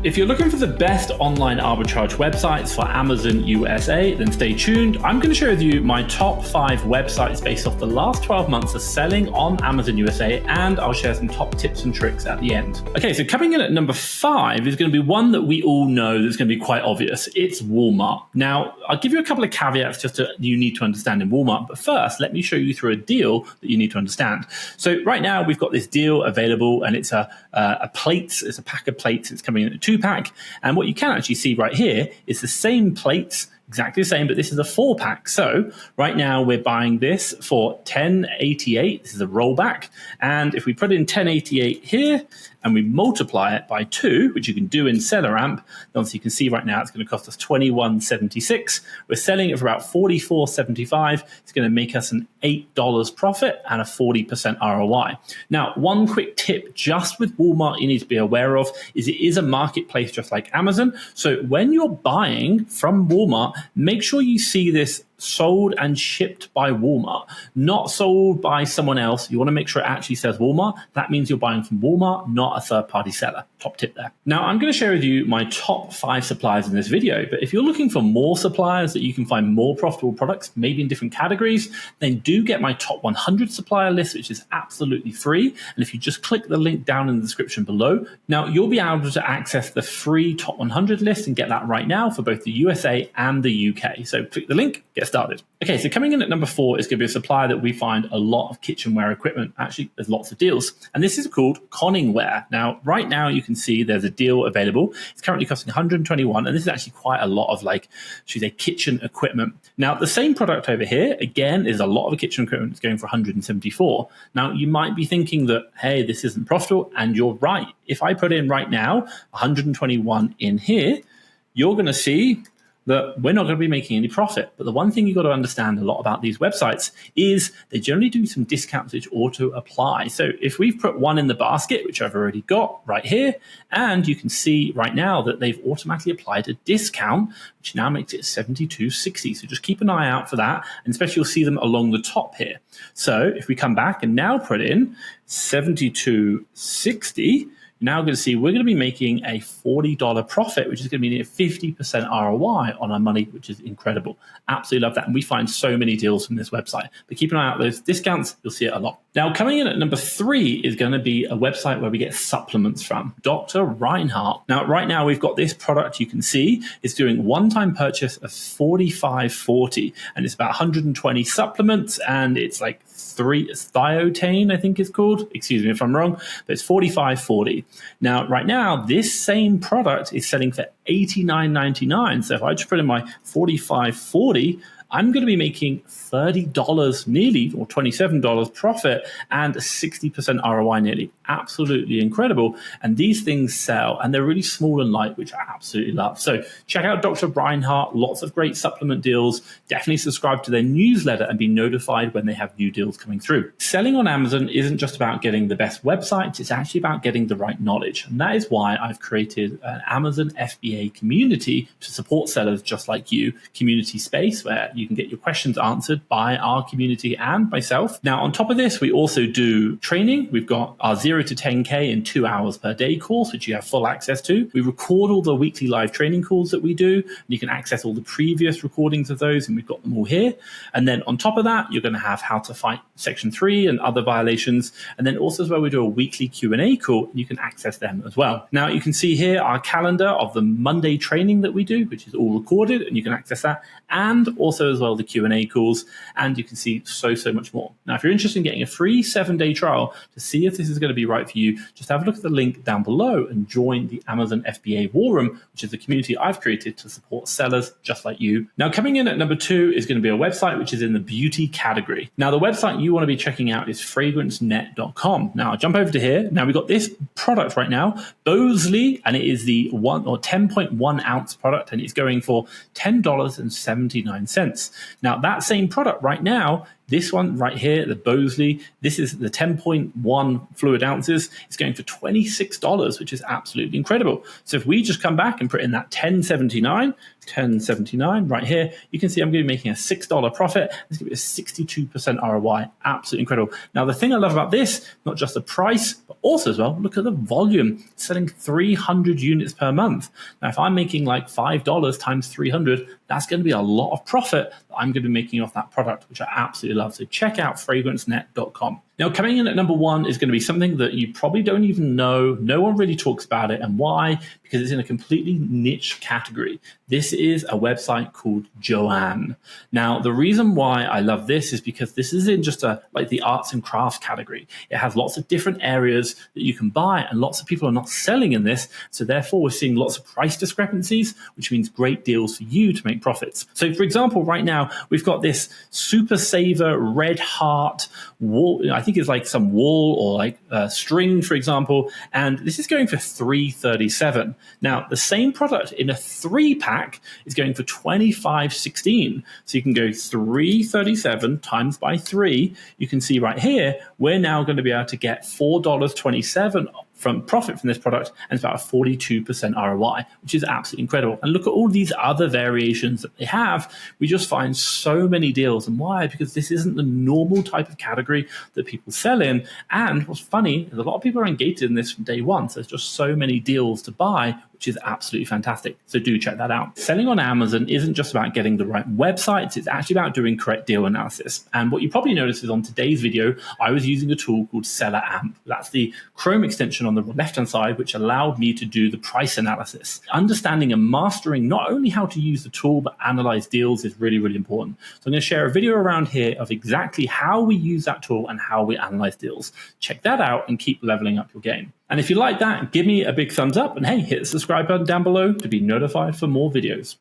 If you're looking for the best online arbitrage websites for Amazon USA, then stay tuned. I'm going to share with you my top 5 websites based off the last 12 months of selling on Amazon USA, and I'll share some top tips and tricks at the end. Okay, so coming in at number 5 is going to be one that we all know that's going to be quite obvious. It's Walmart. Now, I'll give you a couple of caveats you need to understand in Walmart, but first, let me show you through a deal that you need to understand. So right now, we've got this deal available, and it's a plates. It's a pack of plates. It's coming in a 2-pack, and what you can actually see right here is the same plates, exactly the same, but this is a 4-pack. So right now we're buying this for $10.88. This is a rollback, and if we put in $10.88 here and we multiply it by 2, which you can do in SellerAmp, then obviously you can see right now it's going to cost us $21.76. We're selling it for about $44.75. It's going to make us an $8 profit and a 40% ROI. Now, one quick tip just with Walmart you need to be aware of is it is a marketplace just like Amazon. So when you're buying from Walmart, make sure you see this sold and shipped by Walmart, not sold by someone else. You want to make sure it actually says Walmart. That means you're buying from Walmart, not a third-party seller. Top tip there. Now, I'm going to share with you my top 5 suppliers in this video, but if you're looking for more suppliers that you can find more profitable products, maybe in different categories, then do get my top 100 supplier list, which is absolutely free. And if you just click the link down in the description below, now you'll be able to access the free top 100 list and get that right now for both the USA and the UK. So click the link, get started. Okay, so coming in at number 4 is going to be a supplier that we find a lot of kitchenware equipment. Actually, there's lots of deals. And this is called CorningWare. Now, right now you can see there's a deal available. It's currently costing $121, and this is actually quite a lot of should we say, kitchen equipment. Now, the same product over here, again, is a lot of kitchen equipment. It's going for $174. Now, you might be thinking that, hey, this isn't profitable, and you're right. If I put in right now $121 in here, you're going to see that we're not going to be making any profit. But the one thing you've got to understand a lot about these websites is they generally do some discounts which auto apply. So if we've put one in the basket, which I've already got right here, and you can see right now that they've automatically applied a discount, which now makes it $72.60. So just keep an eye out for that, and especially you'll see them along the top here. So if we come back and now put in $72.60, now we're going to see we're going to be making a $40 profit, which is going to be near 50% ROI on our money, which is incredible. Absolutely love that. And we find so many deals from this website. But keep an eye out for those discounts. You'll see it a lot. Now, coming in at number 3 is going to be a website where we get supplements from, Dr. Reinhardt. Now, right now, we've got this product you can see. It's doing one-time purchase of $45.40, and it's about 120 supplements, and it's like thiotane, I think it's called. Excuse me if I'm wrong, but it's $45.40. Now, right now, this same product is selling for $89.99. So if I just put in my $45.40, I'm going to be making $30 nearly, or $27 profit, and a 60% ROI nearly. Absolutely incredible. And these things sell, and they're really small and light, which I absolutely love. So check out Dr. Reinhardt, lots of great supplement deals. Definitely subscribe to their newsletter and be notified when they have new deals coming through. Selling on Amazon isn't just about getting the best websites, it's actually about getting the right knowledge. And that is why I've created an Amazon FBA community to support sellers just like you, community space where you can get your questions answered by our community and myself. Now, on top of this, we also do training. We've got our 0 to 10K in 2 hours per day course, which you have full access to. We record all the weekly live training calls that we do, and you can access all the previous recordings of those, and we've got them all here. And then on top of that, you're going to have how to fight Section 3 and other violations. And then also as well, we do a weekly Q&A call, and you can access them as well. Now, you can see here our calendar of the Monday training that we do, which is all recorded, and you can access that. And also as well, the Q&A calls, and you can see so much more. Now, if you're interested in getting a free 7-day trial to see if this is going to be right for you, just have a look at the link down below and join the Amazon FBA War Room, which is the community I've created to support sellers just like you. Now, coming in at number 2 is going to be a website which is in the beauty category. Now, the website you want to be checking out is fragrancenet.com. Now, I'll jump over to here. Now, we've got this product right now, Bosley, and it is the 10.1 ounce product, and it's going for $10.79. Now, that same product right now This one right here, the Bosley, this is the 10.1 fluid ounces. It's going for $26, which is absolutely incredible. So if we just come back and put in that 1079 right here, you can see I'm going to be making a $6 profit. It's going to be a 62% ROI. Absolutely incredible. Now, the thing I love about this, not just the price, but also as well, look at the volume. It's selling 300 units per month. Now, if I'm making like $5 times 300, that's going to be a lot of profit that I'm going to be making off that product, which I absolutely love. So check out fragrancenet.com. Now, coming in at number one is going to be something that you probably don't even know. No one really talks about it. And why? Because it's in a completely niche category. This is a website called Joanne. Now, the reason why I love this is because this is in just like the arts and crafts category. It has lots of different areas that you can buy, and lots of people are not selling in this. So therefore, we're seeing lots of price discrepancies, which means great deals for you to make profits. So for example, right now, we've got this Super Saver Red Heart wall. I think it's like some wool or like string, for example, and this is going for $337. Now, the same product in a 3-pack is going for $25.16. So you can go $337 times by 3. You can see right here, we're now going to be able to get $4.27 from profit from this product, and it's about a 42% ROI, which is absolutely incredible. And look at all these other variations that they have. We just find so many deals. And why? Because this isn't the normal type of category that people sell in. And what's funny is a lot of people are engaged in this from day one. So there's just so many deals to buy, which is absolutely fantastic. So do check that out. Selling on Amazon isn't just about getting the right websites. It's actually about doing correct deal analysis. And what you probably noticed is on today's video, I was using a tool called Seller Amp. That's the Chrome extension on the left-hand side, which allowed me to do the price analysis. Understanding and mastering not only how to use the tool, but analyze deals is really, really important. So I'm going to share a video around here of exactly how we use that tool and how we analyze deals. Check that out and keep leveling up your game. And if you like that, give me a big thumbs up, and hey, hit the subscribe button down below to be notified for more videos.